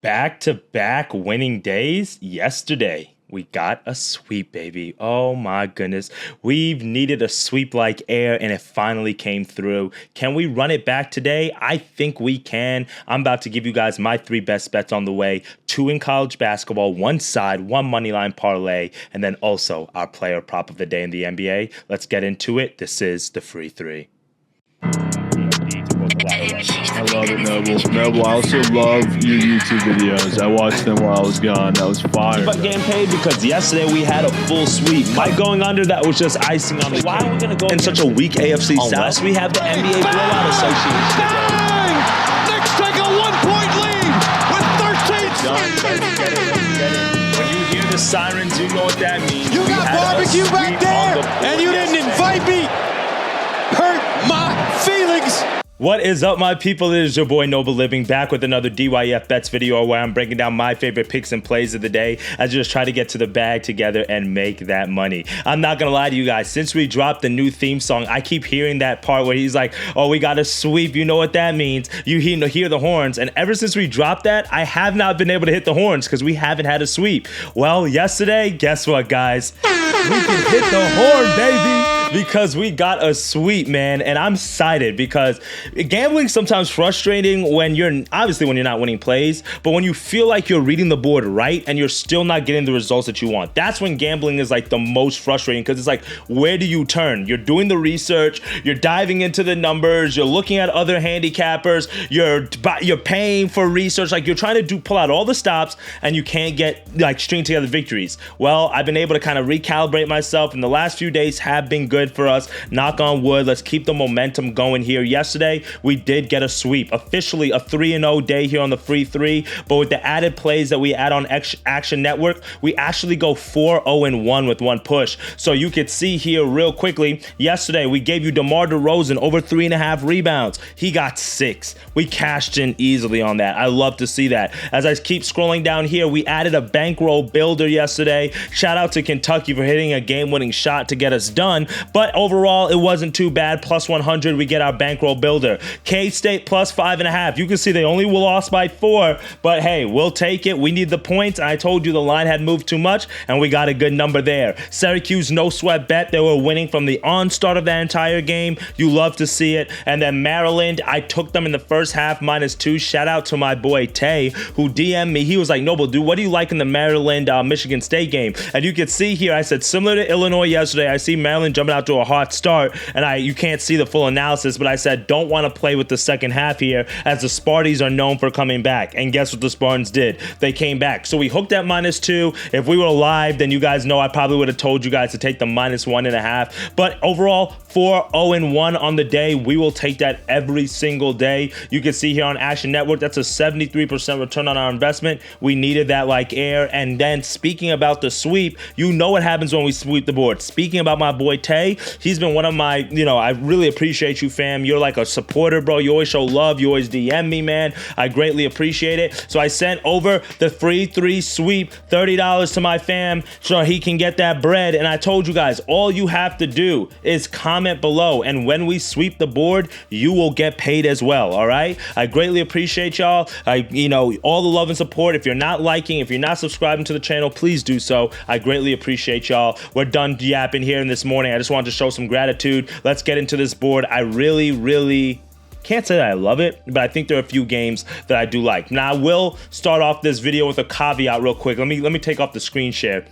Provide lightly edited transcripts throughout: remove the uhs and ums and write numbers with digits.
Back-to-back winning days yesterday. We got a sweep, baby. Oh my goodness. We've needed a sweep like air, and it finally came through. Can we run it back today? I think we can. I'm about to give you guys my 3 best bets on the way. 2 in college basketball, 1 side, 1 Moneyline parlay, and then also our player prop of the day in the NBA. Let's get into it. This is the free 3. I love it, Noble. I also love your YouTube videos. I watched them while I was gone. That was fire. But getting paid because yesterday we had a full sweep. Mike going under, that was just icing on the cake. Why are we going to go in such a weak AFC South? Unless we have the NBA Blowout Association. Bang! Knicks take a 1-point lead with 13. When you hear the sirens, you know what that means. You got barbecue back there, and you didn't invite me. Hurt my feelings. What is up, my people? It is your boy Noble Living, back with another DYF Bets video where I'm breaking down my favorite picks and plays of the day as I just try to get to the bag together and make that money. I'm not gonna lie to you guys, since we dropped the new theme song, I keep hearing that part where he's like, oh, we got a sweep, you know what that means. You hear the horns, and ever since we dropped that, I have not been able to hit the horns because we haven't had a sweep. Well, yesterday, guess what, guys? We can hit the horn, baby! Because we got a sweep, man, and I'm excited because gambling's sometimes frustrating when you're not winning plays, but when you feel like you're reading the board right and you're still not getting the results that you want. That's when gambling is like the most frustrating because it's like, where do you turn? You're doing the research, you're diving into the numbers, you're looking at other handicappers, you're paying for research, like you're trying to pull out all the stops and you can't get like string together victories. Well, I've been able to kind of recalibrate myself, and the last few days have been good for us. Knock on wood. Let's keep the momentum going here. Yesterday, we did get a sweep. Officially a 3-0 day here on the free 3, but with the added plays that we add on Action Network, we actually go 4-0-1 with 1 push. So you could see here real quickly, yesterday we gave you DeMar DeRozan over 3.5 rebounds. He got 6. We cashed in easily on that. I love to see that. As I keep scrolling down here, we added a bankroll builder yesterday. Shout out to Kentucky for hitting a game-winning shot to get us done. But overall, it wasn't too bad. Plus 100, we get our bankroll builder. K-State plus 5.5. You can see they only lost by 4, but hey, we'll take it. We need the points. I told you the line had moved too much, and we got a good number there. Syracuse, no sweat bet. They were winning from the onstart of that entire game. You love to see it. And then Maryland, I took them in the first half -2. Shout out to my boy Tay, who DM'd me. He was like, Noble, dude, what do you like in the Maryland-Michigan State game? And you can see here, I said, similar to Illinois yesterday, I see Maryland jumping out to a hot start, and you can't see the full analysis, but I said don't want to play with the second half here as the Spartans are known for coming back. And guess what the Spartans did? They came back. So we hooked at -2. If we were live, then you guys know I probably would have told you guys to take the -1.5. But overall, 4-0-1 on the day. We will take that every single day. You can see here on Action Network, that's a 73% return on our investment. We needed that like air. And then speaking about the sweep, you know what happens when we sweep the board. Speaking about my boy Tay, he's been one of my, I really appreciate you, fam. You're like a supporter, bro. You always show love. You always DM me, man. I greatly appreciate it. So I sent over the free 3 sweep, $30 to my fam so he can get that bread. And I told you guys, all you have to do is comment below. And when we sweep the board, you will get paid as well, all right? I greatly appreciate y'all. All the love and support. If you're not liking, if you're not subscribing to the channel, please do so. I greatly appreciate y'all. We're done yapping here this morning. I just wanted to show some gratitude. Let's get into this board. I really can't say that I love it, but I think there are a few games that I do like. Now, I will start off this video with a caveat real quick. Let me take off the screen share.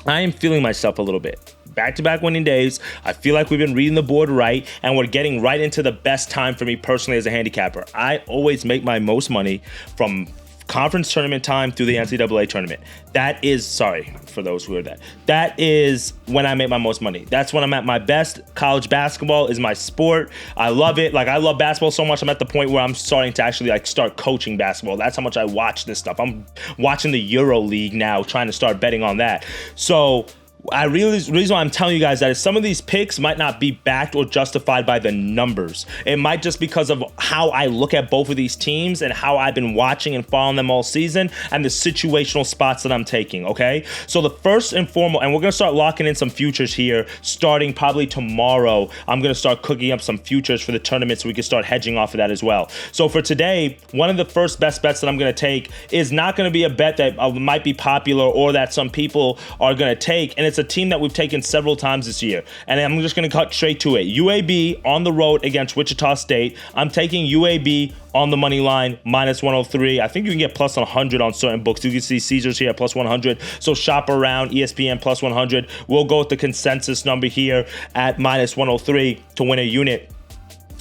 I am feeling myself a little bit. Back-to-back winning days. I feel like we've been reading the board right, and we're getting right into the best time for me personally as a handicapper. I always make my most money from conference tournament time through the NCAA tournament. That is, sorry for those who are that is when I make my most money. That's when I'm at my best. College basketball is my sport. I love it. Like, I love basketball so much, I'm at the point where I'm starting to actually start coaching basketball. That's how much I watch this stuff. I'm watching the Euro League now, trying to start betting on that. So reason why I'm telling you guys that is some of these picks might not be backed or justified by the numbers. It might just because of how I look at both of these teams and how I've been watching and following them all season and the situational spots that I'm taking, okay? So the first and foremost, and we're going to start locking in some futures here starting probably tomorrow. I'm going to start cooking up some futures for the tournament so we can start hedging off of that as well. So for today, one of the first best bets that I'm going to take is not going to be a bet that might be popular or that some people are going to take, and it's a team that we've taken several times this year. And I'm just going to cut straight to it. UAB on the road against Wichita State. I'm taking UAB on the money line, minus 103. I think you can get plus 100 on certain books. You can see Caesars here at plus 100. So shop around. ESPN plus 100. We'll go with the consensus number here at minus 103 to win a unit.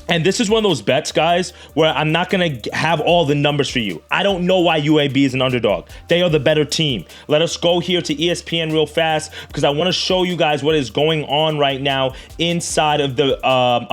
And this is one of those bets, guys, where I'm not going to have all the numbers for you. I don't know why UAB is an underdog. They are the better team. Let us go here to ESPN real fast because I want to show you guys what is going on right now inside of the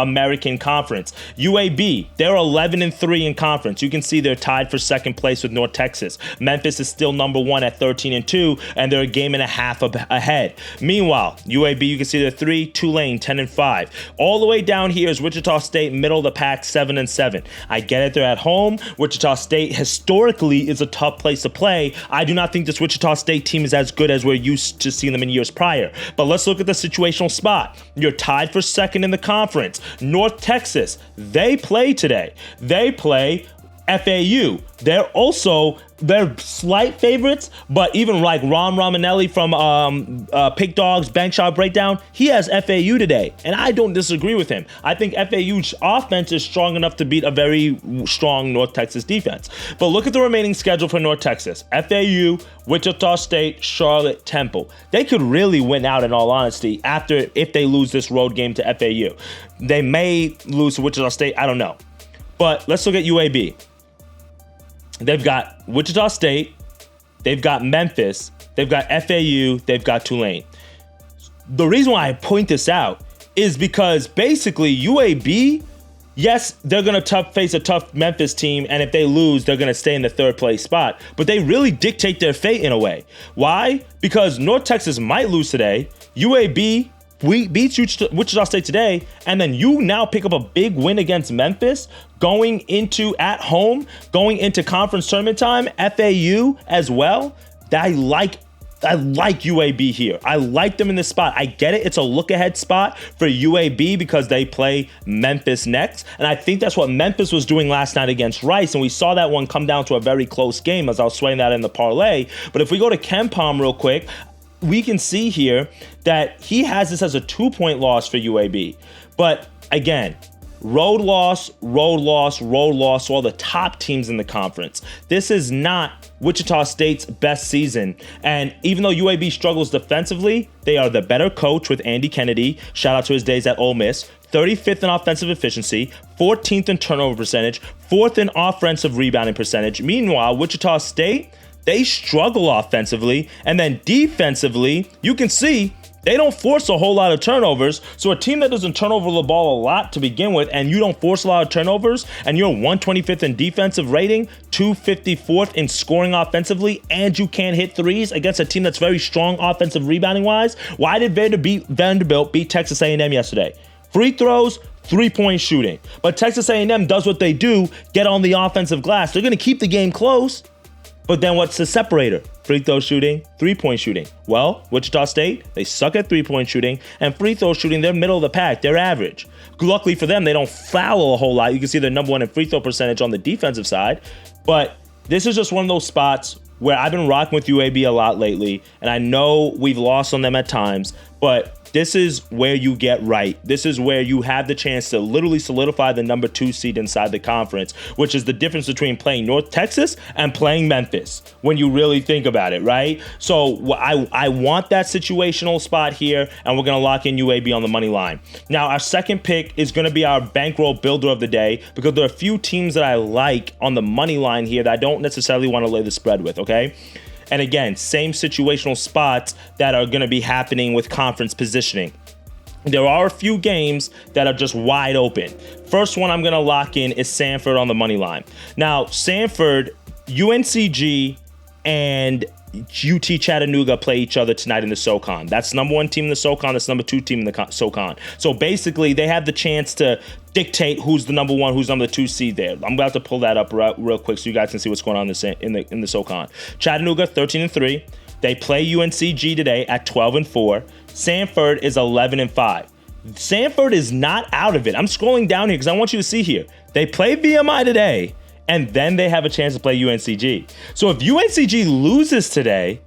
American Conference. UAB, they're 11-3 in conference. You can see they're tied for second place with North Texas. Memphis is still number one at 13-2, and they're a game and a half ahead. Meanwhile, UAB, you can see they're 3, Tulane 10-5. All the way down here is Wichita State, middle of the pack, 7-7. I get it, they're at home. Wichita State historically is a tough place to play. I do not think this Wichita State team is as good as we're used to seeing them in years prior. But let's look at the situational spot. You're tied for second in the conference. North Texas, they play today. They play FAU. They're slight favorites, but even like Ron Romanelli from Pick Dogs Bank Shot Breakdown, he has FAU today, and I don't disagree with him. I think FAU's offense is strong enough to beat a very strong North Texas defense. But look at the remaining schedule for North Texas. FAU, Wichita State, Charlotte, Temple. They could really win out, in all honesty, if they lose this road game to FAU. They may lose to Wichita State, I don't know. But let's look at UAB. They've got Wichita State, they've got Memphis, they've got FAU, they've got Tulane. The reason why I point this out is because basically UAB, yes, they're going to face a tough Memphis team, and if they lose, they're going to stay in the third place spot. But they really dictate their fate in a way. Why? Because North Texas might lose today. UAB beats Wichita State today, and then you now pick up a big win against Memphis going into conference tournament time, FAU as well. I like UAB here. I like them in this spot. I get it. It's a look-ahead spot for UAB because they play Memphis next. And I think that's what Memphis was doing last night against Rice. And we saw that one come down to a very close game as I was swaying that in the parlay. But if we go to KenPom real quick, we can see here that he has this as a 2-point loss for UAB. But again, road loss to all the top teams in the conference. This is not Wichita State's best season. And even though UAB struggles defensively, they are the better coach with Andy Kennedy. Shout out to his days at Ole Miss. 35th in offensive efficiency, 14th in turnover percentage, 4th in offensive rebounding percentage. Meanwhile, Wichita State, they struggle offensively, and then defensively, you can see they don't force a whole lot of turnovers. So a team that doesn't turn over the ball a lot to begin with, and you don't force a lot of turnovers, and you're 125th in defensive rating, 254th in scoring offensively, and you can't hit threes against a team that's very strong offensive rebounding wise. Why did Vanderbilt beat Texas A&M yesterday? Free throws, 3-point shooting. But Texas A&M does what they do, get on the offensive glass. They're going to keep the game close. But then what's the separator? Free throw shooting, 3-point shooting. Well, Wichita State, they suck at 3-point shooting, and free throw shooting, they're middle of the pack. They're average. Luckily for them, they don't foul a whole lot. You can see they're number one in free throw percentage on the defensive side. But this is just one of those spots where I've been rocking with UAB a lot lately, and I know we've lost on them at times, but this is where you get right. This is where you have the chance to literally solidify the number 2 seed inside the conference, which is the difference between playing North Texas and playing Memphis when you really think about it, right? So I want that situational spot here, and we're going to lock in UAB on the money line. Now, our second pick is going to be our bankroll builder of the day because there are a few teams that I like on the money line here that I don't necessarily want to lay the spread with, okay? And again, same situational spots that are going to be happening with conference positioning. There are a few games that are just wide open. First one I'm going to lock in is Sanford on the money line. Now, Sanford, UNCG, and UT Chattanooga play each other tonight in the SoCon. That's number 1 team in the SoCon. That's number 2 team in the SoCon. So basically, they have the chance to dictate who's the number 1, who's number 2 seed there. I'm about to pull that up real quick so you guys can see what's going on in the SoCon. Chattanooga 13-3. They play UNCG today at 12-4. Sanford is 11-5. Sanford is not out of it. I'm scrolling down here because I want you to see here. They play VMI today, and then they have a chance to play UNCG. So if UNCG loses today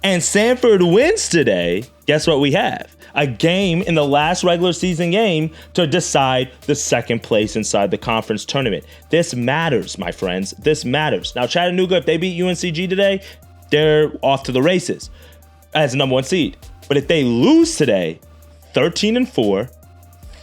and Sanford wins today, guess what we have? A game in the last regular season game to decide the second place inside the conference tournament. This matters, my friends. This matters. Now, Chattanooga, if they beat UNCG today, they're off to the races as the number 1 seed. But if they lose today, 13-4,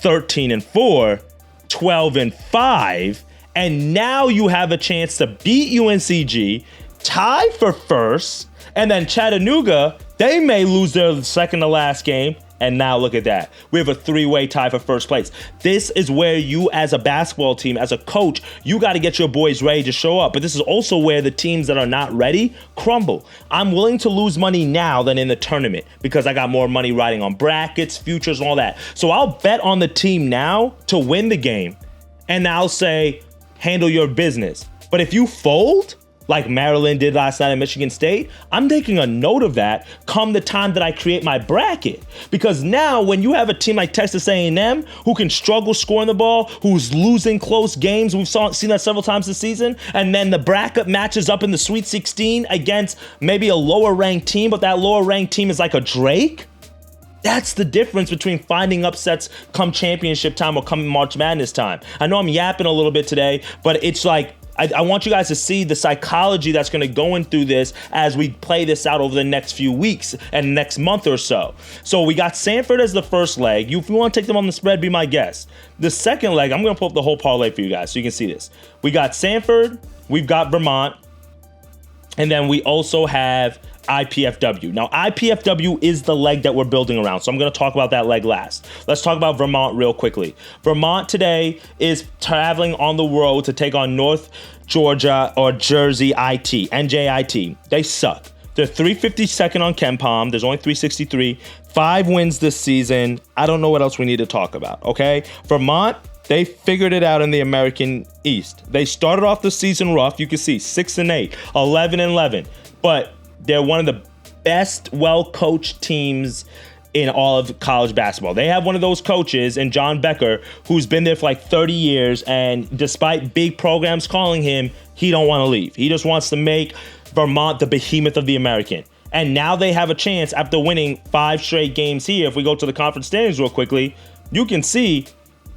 13-4, 12-5, and now you have a chance to beat UNCG, tie for first, and then Chattanooga, they may lose their second to last game. And now look at that. We have a 3-way tie for first place. This is where you, as a basketball team, as a coach, you got to get your boys ready to show up. But this is also where the teams that are not ready crumble. I'm willing to lose money now than in the tournament because I got more money riding on brackets, futures, and all that. So I'll bet on the team now to win the game. And I'll say, handle your business. But if you fold, like Maryland did last night at Michigan State, I'm taking a note of that come the time that I create my bracket. Because now when you have a team like Texas A&M who can struggle scoring the ball, who's losing close games, we've seen that several times this season, and then the bracket matches up in the Sweet 16 against maybe a lower ranked team, but that lower ranked team is like a Drake. That's the difference between finding upsets come championship time or come March Madness time. I know I'm yapping a little bit today, but it's like, I want you guys to see the psychology that's going to go in through this as we play this out over the next few weeks and next month or so. So we got Sanford as the first leg. If you want to take them on the spread, be my guest. The second leg, I'm going to pull up the whole parlay for you guys so you can see this. We got Sanford, we've got Vermont, and then we also have IPFW. Now, IPFW is the leg that we're building around, so I'm going to talk about that leg last. Let's talk about Vermont real quickly. Vermont today is traveling on the road to take on North Georgia or Jersey IT, NJIT. They suck. They're 352nd on KenPom. There's only 363. 5 wins this season. I don't know what else we need to talk about, okay? Vermont, they figured it out in the American East. They started off the season rough. You can see 6-8, 11-11, but they're one of the best, well-coached teams in all of college basketball. They have one of those coaches in John Becker who's been there for like 30 years, and despite big programs calling him, he don't want to leave. He just wants to make Vermont the behemoth of the American. And now they have a chance after winning 5 straight games here. If we go to the conference standings real quickly, you can see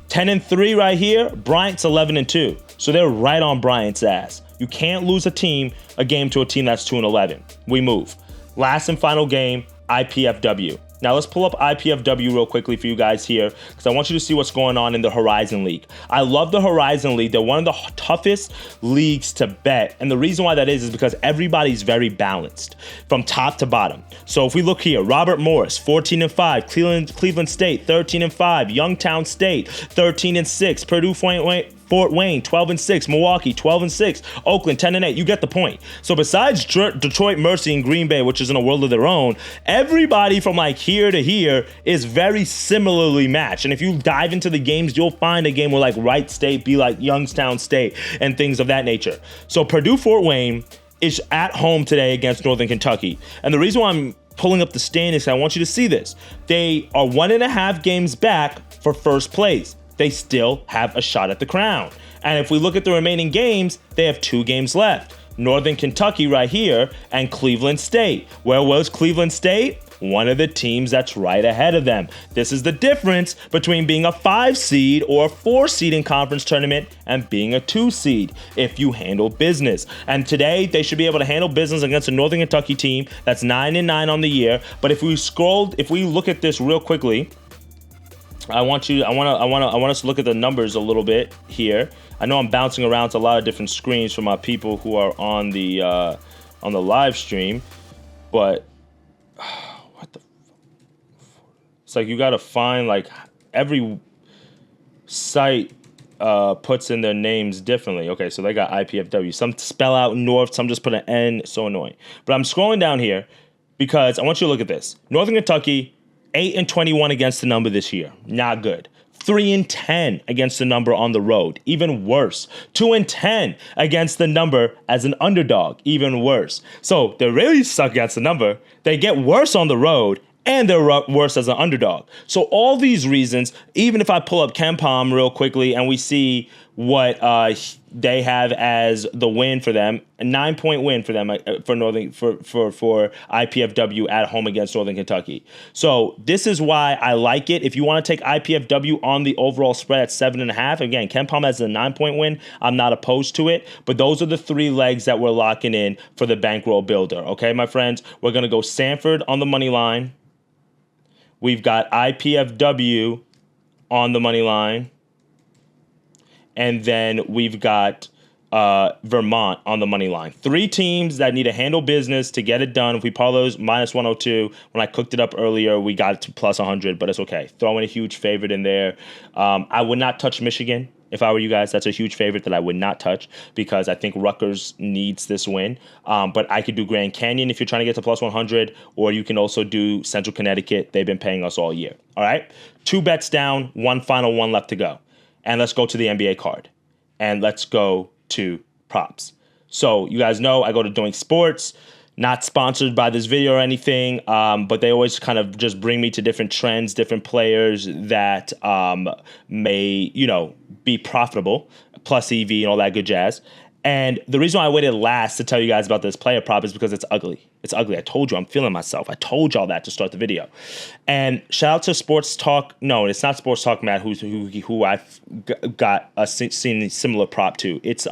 10-3 right here. Bryant's 11-2. So they're right on Bryant's ass. You can't lose a game to a team that's 2-11. We move. Last and final game, IPFW. Now let's pull up IPFW real quickly for you guys here because I want you to see what's going on in the Horizon League. I love the Horizon League. They're one of the toughest leagues to bet. And the reason why that is because everybody's very balanced from top to bottom. So if we look here, Robert Morris, 14-5, Cleveland State, 13-5, Youngstown State, 13-6, Purdue Fort Wayne, 12-6, Milwaukee, 12-6, Oakland, 10-8. You get the point. So besides Detroit Mercy and Green Bay, which is in a world of their own, everybody from like here to here is very similarly matched. And if you dive into the games, you'll find a game where like Wright State be like Youngstown State and things of that nature. So Purdue Fort Wayne is at home today against Northern Kentucky. And the reason why I'm pulling up the standings, I want you to see this. They are 1.5 games back for first place. They still have a shot at the crown. And if we look at the remaining games, they have 2 games left. Northern Kentucky right here and Cleveland State. Where was Cleveland State? One of the teams that's right ahead of them. This is the difference between being a 5 seed or a 4 seed in conference tournament and being a 2 seed if you handle business. And today they should be able to handle business against a Northern Kentucky team that's 9-9 on the year. But if we look at this real quickly, I want us to look at the numbers a little bit here. I know I'm bouncing around to a lot of different screens for my people who are on the live stream, but what the? It's like you gotta find like every site. puts in their names differently. Okay, so they got IPFW. Some spell out North, some just put an N. So annoying. But I'm scrolling down here because I want you to look at this. Northern Kentucky, 8-21 against the number this year. Not good. 3-10 against the number on the road. Even worse. 2-10 against the number as an underdog. Even worse. So they really suck against the number. They get worse on the road. And they're worse as an underdog. So all these reasons, even if I pull up KenPom real quickly and we see what they have as the win for them, a 9-point win for them for IPFW at home against Northern Kentucky. So this is why I like it. If you want to take IPFW on the overall spread at 7.5, again, KenPom has a 9-point win. I'm not opposed to it, but those are the 3 legs that we're locking in for the bankroll builder. Okay, my friends, we're gonna go Sanford on the money line. We've got IPFW on the money line. And then we've got Vermont on the money line. 3 teams that need to handle business to get it done. If we parlay those minus 102, when I cooked it up earlier, we got it to plus 100, but it's okay. Throwing a huge favorite in there. I would not touch Michigan. If I were you guys, that's a huge favorite that I would not touch because I think Rutgers needs this win. But I could do Grand Canyon if you're trying to get to plus 100, or you can also do Central Connecticut. They've been paying us all year. All right? 2 bets down, 1 final one left to go. And let's go to the NBA card. And let's go to props. So you guys know I go to Doing Sports. Not sponsored by this video or anything, but they always kind of just bring me to different trends, different players that may, be profitable, plus EV and all that good jazz. And the reason why I waited last to tell you guys about this player prop is because it's ugly. It's ugly. I told you I'm feeling myself. I told y'all that to start the video. And shout out to Sports Talk. No, it's not Sports Talk Matt, who I've got seen a similar prop to. It's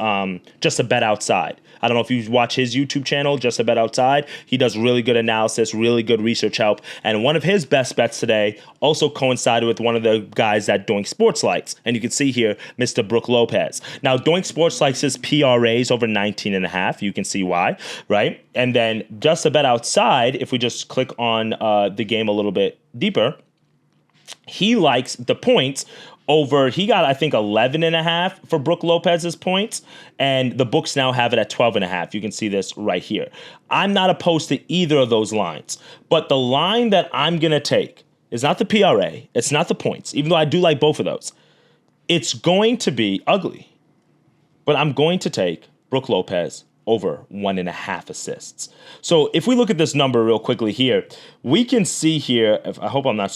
Just a Bet Outside. I don't know if you watch his YouTube channel, Just a Bet Outside. He does really good analysis, really good research help. And one of his best bets today also coincided with one of the guys that Doing Sports likes. And you can see here, Mr. Brook Lopez. Now, Doing Sports likes his PRAs over 19.5. You can see why, right? And then Just a Bet Outside, if we just click on the game a little bit deeper, he likes the points over, he got, I think, 11.5 for Brook Lopez's points, and the books now have it at 12.5. You can see this right here. I'm not opposed to either of those lines, but the line that I'm going to take is not the PRA, it's not the points, even though I do like both of those. It's going to be ugly, but I'm going to take Brook Lopez over 1.5 assists. So if we look at this number real quickly here, we can see here, I hope I'm not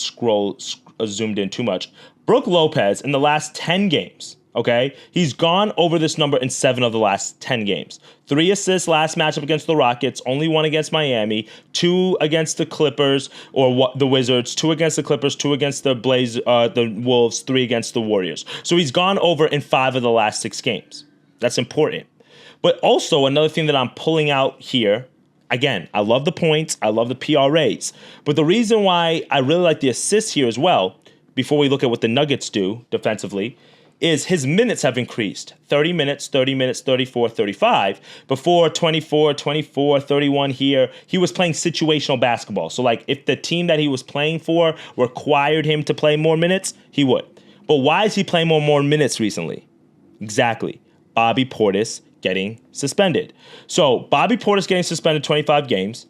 zoomed in too much, Brook Lopez in the last 10 games, okay, he's gone over this number in 7 of the last 10 games. 3 assists last matchup against the Rockets, only 1 against Miami, 2 against the Clippers or the Wizards, 2 against the Clippers, 2 against the Wolves, 3 against the Warriors. So he's gone over in 5 of the last 6 games. That's important. But also another thing that I'm pulling out here, again, I love the points, I love the PRAs, but the reason why I really like the assists here as well, before we look at what the Nuggets do defensively, is his minutes have increased. 30 minutes, 30 minutes, 34, 35. Before 24, 24, 31 here, he was playing situational basketball. So like if the team that he was playing for required him to play more minutes, he would. But why is he playing more minutes recently? Exactly. Bobby Portis getting suspended. So Bobby Portis getting suspended 25 games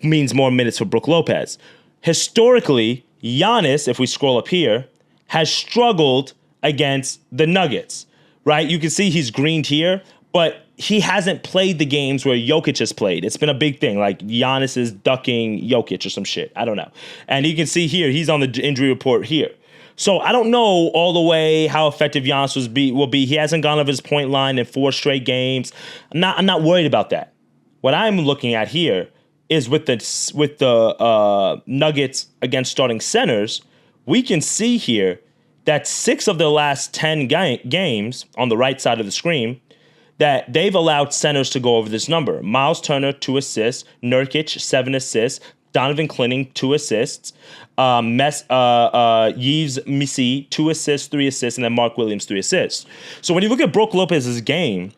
means more minutes for Brook Lopez. Historically, Giannis, if we scroll up here, has struggled against the Nuggets, right? You can see he's greened here, but he hasn't played the games where Jokic has played. It's been a big thing, like Giannis is ducking Jokic or some shit. I don't know. And you can see here, he's on the injury report here. So I don't know all the way how effective Giannis will be. He hasn't gone off his point line in 4 straight games. I'm not worried about that. What I'm looking at here is with the Nuggets against starting centers, we can see here that 6 of the last 10 games on the right side of the screen, that they've allowed centers to go over this number. Miles Turner, 2 assists. Nurkic, 7 assists. Donovan Clinton, 2 assists. Yves Missy, 2 assists, 3 assists, and then Mark Williams, 3 assists. So when you look at Brook Lopez's game,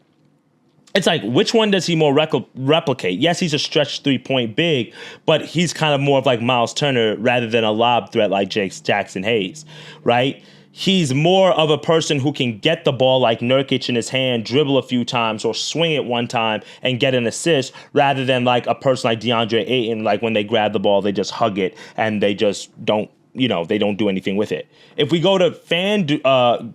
it's like, which one does he more replicate? Yes, he's a stretch 3-point big, but he's kind of more of like Miles Turner rather than a lob threat like Jackson Hayes, right? he's more of a person who can get the ball like Nurkic in his hand, dribble a few times or swing it one time and get an assist, rather than like a person like DeAndre Ayton, like when they grab the ball, they just hug it and they just don't, they don't do anything with it. If we go to FanDuel,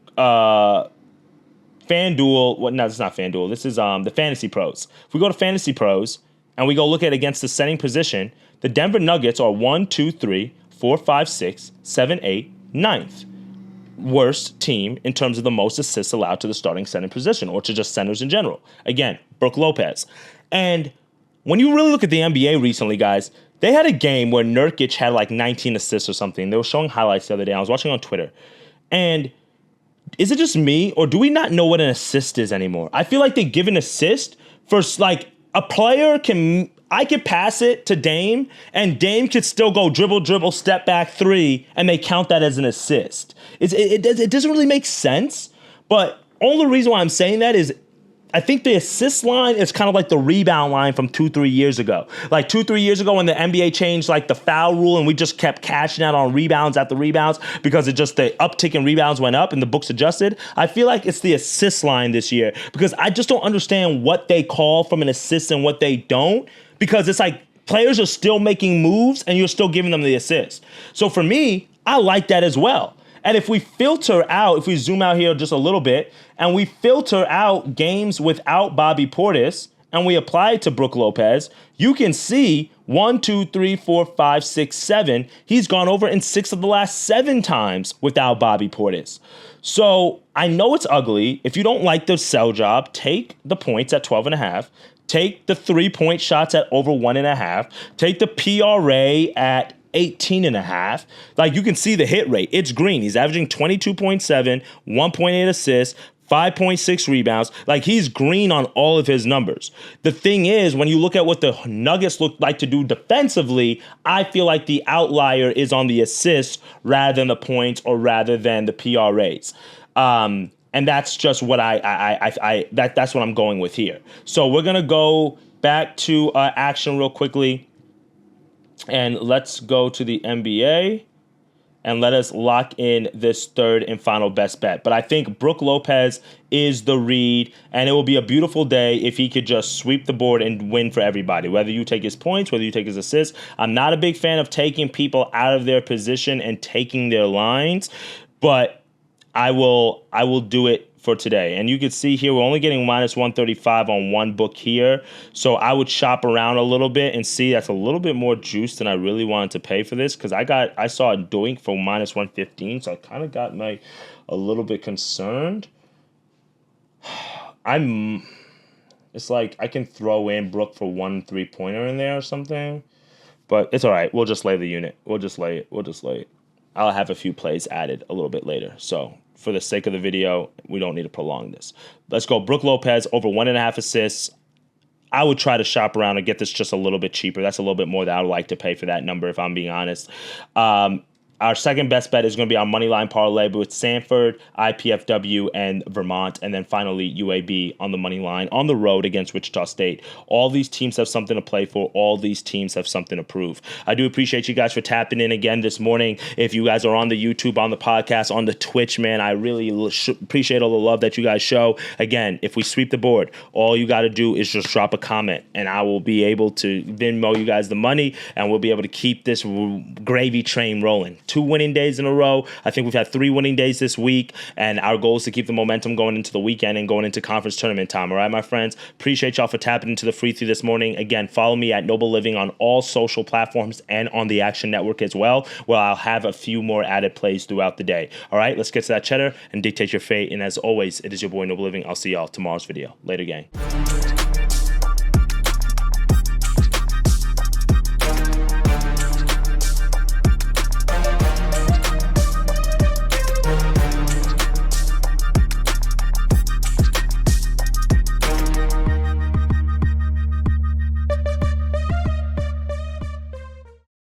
no, it's not FanDuel. This is the Fantasy Pros. If we go to Fantasy Pros and we go look at against the setting position, the Denver Nuggets are 1, 2, 3, 4, 5, 6, 7, 8, 9th worst team in terms of the most assists allowed to the starting center position, or to just centers in general. Again, Brook Lopez. And when you really look at the NBA recently, guys, they had a game where Nurkic had like 19 assists or something. They were showing highlights the other day. I was watching on Twitter. And is it just me, or do we not know what an assist is anymore? I feel like they give an assist for like a player I could pass it to Dame, and Dame could still go dribble, step back three, and they count that as an assist. It doesn't really make sense, but only reason why I'm saying that is I think the assist line is kind of like the rebound line from 2-3 years ago. Like 2-3 years ago when the NBA changed like the foul rule and we just kept cashing out on rebounds after rebounds because the uptick in rebounds went up and the books adjusted. I feel like it's the assist line this year because I just don't understand what they call from an assist and what they don't, because it's like players are still making moves and you're still giving them the assist. So for me, I like that as well. And if we zoom out here just a little bit, and we filter out games without Bobby Portis, and we apply it to Brook Lopez, you can see 1, 2, 3, 4, 5, 6, 7. He's gone over in 6 of the last 7 times without Bobby Portis. So I know it's ugly. If you don't like the sell job, take the points at 12.5. Take the 3-point shots at over 1.5. Take the PRA at 18.5. Like, you can see the hit rate. It's green. He's averaging 22.7, 1.8 assists, 5.6 rebounds. Like, he's green on all of his numbers. The thing is, when you look at what the Nuggets look like to do defensively, I feel like the outlier is on the assists rather than the points or rather than the PRAs. And that's just what that's what I'm going with here. So we're going to go back to action real quickly. And let's go to the NBA and let us lock in this third and final best bet. But I think Brook Lopez is the read, and it will be a beautiful day if he could just sweep the board and win for everybody, whether you take his points, whether you take his assists. I'm not a big fan of taking people out of their position and taking their lines, but I will do it for today. And you can see here, we're only getting minus 135 on one book here. So I would shop around a little bit and see that's a little bit more juice than I really wanted to pay for this, because I saw it doing for minus 115. So I kind of got a little bit concerned. It's like I can throw in Brook for 1 3-pointer in there or something, but it's all right. We'll just lay the unit. We'll just lay it. I'll have a few plays added a little bit later. So for the sake of the video, we don't need to prolong this. Let's go Brook Lopez over 1.5 assists. I would try to shop around and get this just a little bit cheaper. That's a little bit more that I would like to pay for that number, if I'm being honest. Our second best bet is going to be our Moneyline parlay with Sanford, IPFW, and Vermont. And then finally, UAB on the Moneyline on the road against Wichita State. All these teams have something to play for. All these teams have something to prove. I do appreciate you guys for tapping in again this morning. If you guys are on the YouTube, on the podcast, on the Twitch, man, I really appreciate all the love that you guys show. Again, if we sweep the board, all you got to do is just drop a comment, and I will be able to Venmo you guys the money, and we'll be able to keep this gravy train rolling. 2 winning days in a row. I think we've had 3 winning days this week, and our goal is to keep the momentum going into the weekend and going into conference tournament time. All right, my friends? Appreciate y'all for tapping into the free through this morning. Again, follow me at Noble Living on all social platforms and on the Action Network as well, where I'll have a few more added plays throughout the day. All right, let's get to that cheddar and dictate your fate. And as always, it is your boy Noble Living. I'll see y'all tomorrow's video. Later, gang.